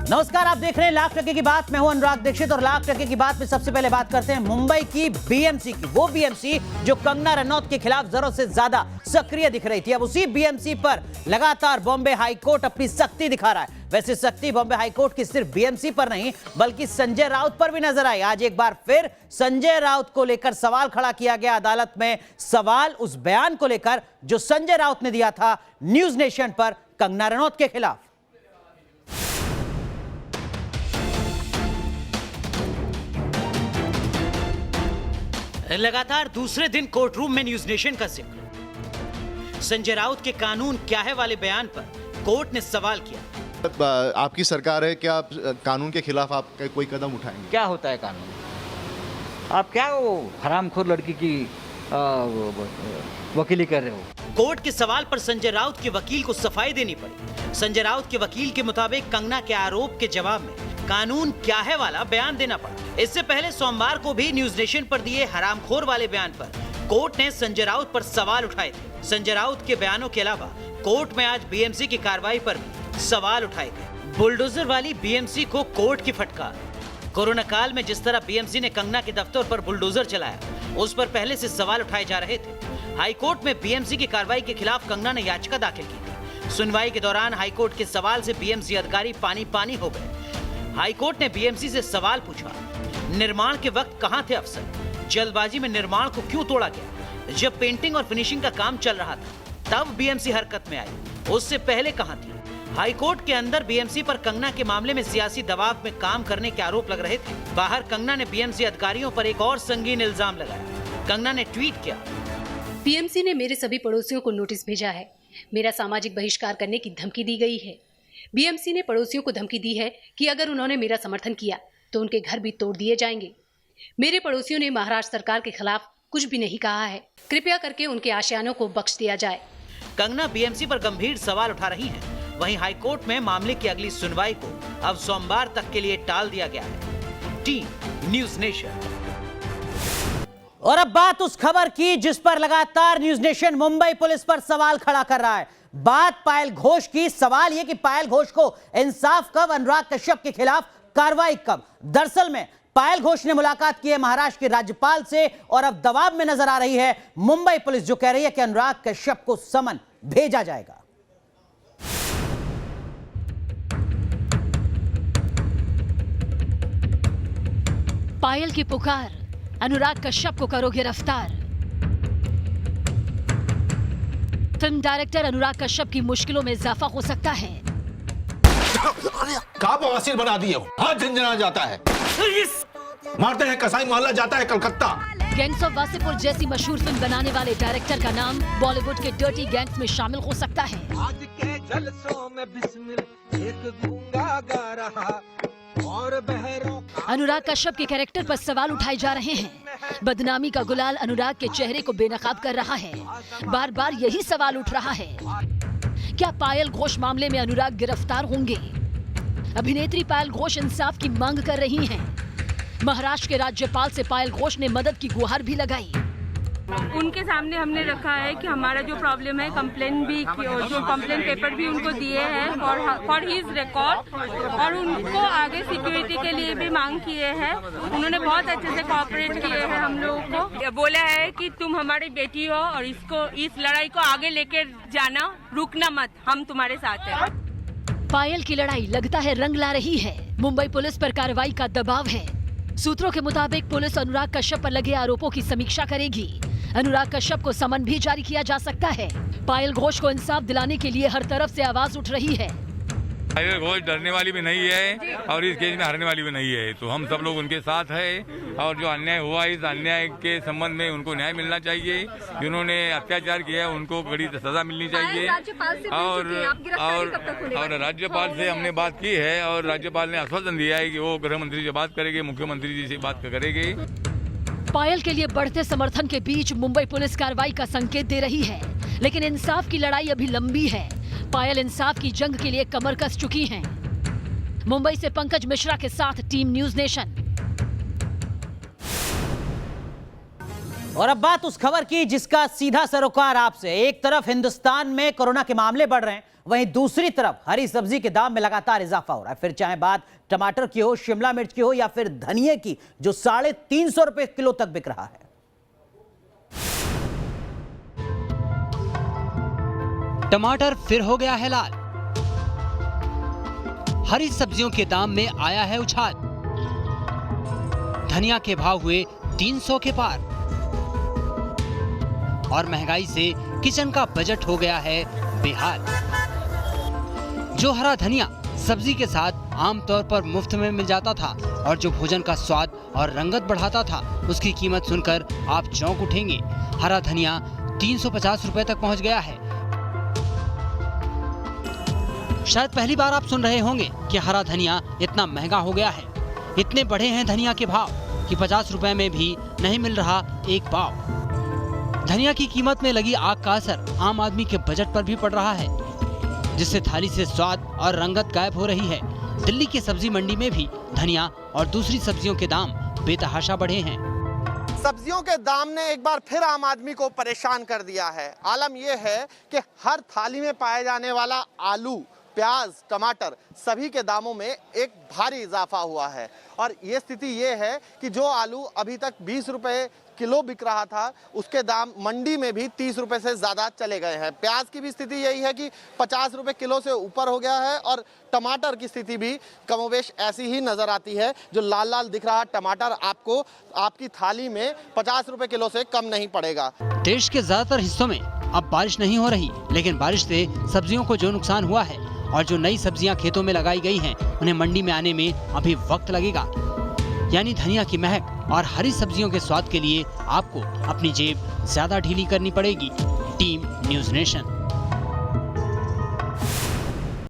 नमस्कार, आप देख रहे हैं लाख टके की बात। मैं हूं अनुराग दीक्षित और लाख टके की बात में सबसे पहले बात करते हैं मुंबई की बीएमसी की। वो बीएमसी जो कंगना रनौत के खिलाफ जरूरत से ज्यादा सक्रिय दिख रही थी, अब उसी बीएमसी पर लगातार बॉम्बे हाईकोर्ट अपनी सख्ती दिखा रहा है। वैसे सख्ती बॉम्बे हाईकोर्ट की सिर्फ बीएमसी पर नहीं बल्कि संजय राउत पर भी नजर आई। आज एक बार फिर संजय राउत को लेकर सवाल खड़ा किया गया अदालत में। सवाल उस बयान को लेकर जो संजय राउत ने दिया था न्यूज नेशन पर कंगना रनौत के खिलाफ। लगातार दूसरे दिन कोर्ट रूम में न्यूज नेशन का जिक्र। संजय राउत के कानून क्या है वाले बयान पर कोर्ट ने सवाल किया। आपकी सरकार है, क्या आप कानून के खिलाफ आप कोई कदम उठाएंगे? क्या होता है कानून? आप क्या वो हरामखोर लड़की की वकीली कर रहे हो? कोर्ट के सवाल पर संजय राउत के वकील को सफाई देनी पड़ी। संजय राउत के वकील के मुताबिक कंगना के आरोप के जवाब में कानून क्या है वाला बयान देना पड़ा। इससे पहले सोमवार को भी न्यूज नेशन पर दिए हरामखोर वाले बयान पर कोर्ट ने संजय राउत पर सवाल उठाए थे। संजय राउत के बयानों के अलावा कोर्ट में आज बीएमसी की कार्रवाई पर भी सवाल उठाए गए। बुलडोजर वाली बीएमसी को कोर्ट की फटकार। कोरोना काल में जिस तरह बीएमसी ने कंगना के दफ्तर पर बुलडोजर चलाया, उस पर पहले से सवाल उठाए जा रहे थे। हाईकोर्ट में बीएमसी की कार्रवाई के खिलाफ कंगना ने याचिका दाखिल की थी। सुनवाई के दौरान हाईकोर्ट के सवाल से बीएमसी अधिकारी पानी पानी हो गए। हाईकोर्ट ने बीएमसी से सवाल पूछा, निर्माण के वक्त कहां थे अफसर? जल्दबाजी में निर्माण को क्यों तोड़ा गया? जब पेंटिंग और फिनिशिंग का काम चल रहा था तब बीएमसी हरकत में आई, उससे पहले कहां थी? हाईकोर्ट के अंदर बीएमसी पर कंगना के मामले में सियासी दबाव में काम करने के आरोप लग रहे थे। बाहर कंगना ने बीएमसी अधिकारियों पर एक और संगीन इल्जाम लगाया। कंगना ने ट्वीट किया, बीएमसी ने मेरे सभी पड़ोसियों को नोटिस भेजा है। मेरा सामाजिक बहिष्कार करने की धमकी दी गई है। बीएमसी ने पड़ोसियों को धमकी दी है कि अगर उन्होंने मेरा समर्थन किया तो उनके घर भी तोड़ दिए जाएंगे। मेरे पड़ोसियों ने महाराष्ट्र सरकार के खिलाफ कुछ भी नहीं कहा है। कृपया करके उनके आशियानों को बख्श दिया जाए। कंगना बीएमसी पर गंभीर सवाल उठा रही हैं। वहीं हाईकोर्ट में मामले की अगली सुनवाई को अब सोमवार तक के लिए टाल दिया गया है। Team news nation. और अब बात उस खबर की जिस पर लगातार न्यूज नेशन मुंबई पुलिस पर सवाल खड़ा कर रहा है। बात पायल घोष की। सवाल यह कि पायल घोष को इंसाफ कब, अनुराग कश्यप के खिलाफ कार्रवाई कब? दरअसल में पायल घोष ने मुलाकात की है महाराष्ट्र के राज्यपाल से और अब दबाव में नजर आ रही है मुंबई पुलिस, जो कह रही है कि अनुराग कश्यप को समन भेजा जाएगा। पायल की पुकार, अनुराग कश्यप को करो गिरफ्तार। फिल्म डायरेक्टर अनुराग कश्यप की मुश्किलों में इजाफा हो सकता है। कहाँ बवासीर बना दिए हो? हाथ झंझना जाता है, मारते हैं कसाई मोहल्ला जाता है कलकत्ता। गैंग्स ऑफ वासेपुर जैसी मशहूर फिल्म बनाने वाले डायरेक्टर का नाम बॉलीवुड के डर्टी गैंग्स में शामिल हो सकता है। आज के जलसों में बिस्मिल एक गूंगा गा रहा और बहरों। अनुराग कश्यप के कैरेक्टर पर सवाल उठाए जा रहे हैं। बदनामी का गुलाल अनुराग के चेहरे को बेनकाब कर रहा है। बार बार यही सवाल उठ रहा है, क्या पायल घोष मामले में अनुराग गिरफ्तार होंगे? अभिनेत्री पायल घोष इंसाफ की मांग कर रही हैं। महाराष्ट्र के राज्यपाल से पायल घोष ने मदद की गुहार भी लगाई। उनके सामने हमने रखा है कि हमारा जो प्रॉब्लम है, कंप्लेन भी जो कंप्लेन पेपर भी उनको दिए हैं फॉर हिज रिकॉर्ड, और उनको आगे सिक्योरिटी के लिए भी मांग किए हैं। उन्होंने बहुत अच्छे से कोऑपरेट किए हैं हम लोगों को। बोला है कि तुम हमारी बेटी हो और इस लड़ाई को आगे लेकर जाना, रुकना मत, हम तुम्हारे साथ हैं। पायल की लड़ाई लगता है रंग ला रही है। मुंबई पुलिस पर कार्रवाई का दबाव है। सूत्रों के मुताबिक पुलिस अनुराग कश्यप पर लगे आरोपों की समीक्षा करेगी। अनुराग कश्यप को समन भी जारी किया जा सकता है। पायल घोष को इंसाफ दिलाने के लिए हर तरफ से आवाज उठ रही है। पायल घोष डरने वाली भी नहीं है और इस केस में हारने वाली भी नहीं है, तो हम सब लोग उनके साथ हैं। और जो अन्याय हुआ, इस अन्याय के संबंध में उनको न्याय मिलना चाहिए। जिन्होंने अत्याचार किया है उनको कड़ी सजा मिलनी चाहिए। और राज्यपाल से हमने बात की है और राज्यपाल ने आश्वासन दिया है कि वो गृह मंत्री से बात करेंगे, मुख्यमंत्री जी से बात करेंगे। पायल के लिए बढ़ते समर्थन के बीच मुंबई पुलिस कार्रवाई का संकेत दे रही है, लेकिन इंसाफ की लड़ाई अभी लंबी है। पायल इंसाफ की जंग के लिए कमर कस चुकी हैं। मुंबई से पंकज मिश्रा के साथ टीम न्यूज नेशन। और अब बात उस खबर की जिसका सीधा सरोकार आपसे। एक तरफ हिंदुस्तान में कोरोना के मामले बढ़ रहे हैं, वहीं दूसरी तरफ हरी सब्जी के दाम में लगातार इजाफा हो रहा है। फिर चाहे बात टमाटर की हो, शिमला मिर्च की हो या फिर धनिये की, जो 350 रुपए किलो तक बिक रहा है। टमाटर फिर हो गया है लाल। हरी सब्जियों के दाम में आया है उछाल। धनिया के भाव हुए 300 के पार और महंगाई से किचन का बजट हो गया है बेहाल। जो हरा धनिया सब्जी के साथ आमतौर पर मुफ्त में मिल जाता था और जो भोजन का स्वाद और रंगत बढ़ाता था, उसकी कीमत सुनकर आप चौंक उठेंगे। हरा धनिया 350 रुपए तक पहुंच गया है। शायद पहली बार आप सुन रहे होंगे कि हरा धनिया इतना महंगा हो गया है। इतने बढ़े हैं धनिया के भाव कि 50 रुपए में भी नहीं मिल रहा एक पाव। धनिया की कीमत में लगी आग का असर आम आदमी के बजट पर भी पड़ रहा है, जिससे थाली से स्वाद और रंगत गायब हो रही है। दिल्ली की सब्जी मंडी में भी धनिया और दूसरी सब्जियों के दाम बेतहाशा बढ़े हैं। सब्जियों के दाम ने एक बार फिर आम आदमी को परेशान कर दिया है। आलम यह है कि हर थाली में पाए जाने वाला आलू, प्याज, टमाटर सभी के दामों में एक भारी इजाफा हुआ है। और ये स्थिति ये है कि जो आलू अभी तक 20 रुपए किलो बिक रहा था, उसके दाम मंडी में भी 30 रुपए से ज़्यादा चले गए हैं। प्याज की भी स्थिति यही है कि 50 रुपए किलो से ऊपर हो गया है और टमाटर की स्थिति भी कमोवेश ऐसी ही नज़र आती है। जो लाल लाल दिख रहा टमाटर आपको आपकी थाली में 50 रुपए किलो से कम नहीं पड़ेगा। देश के ज्यादातर हिस्सों में अब बारिश नहीं हो रही, लेकिन बारिश से सब्जियों को जो नुकसान हुआ है और जो नई सब्जियां खेतों में लगाई गई हैं, उन्हें मंडी में आने में अभी वक्त लगेगा। यानी धनिया की महक और हरी सब्जियों के स्वाद के लिए आपको अपनी जेब ज्यादा ढीली करनी पड़ेगी। Team news nation.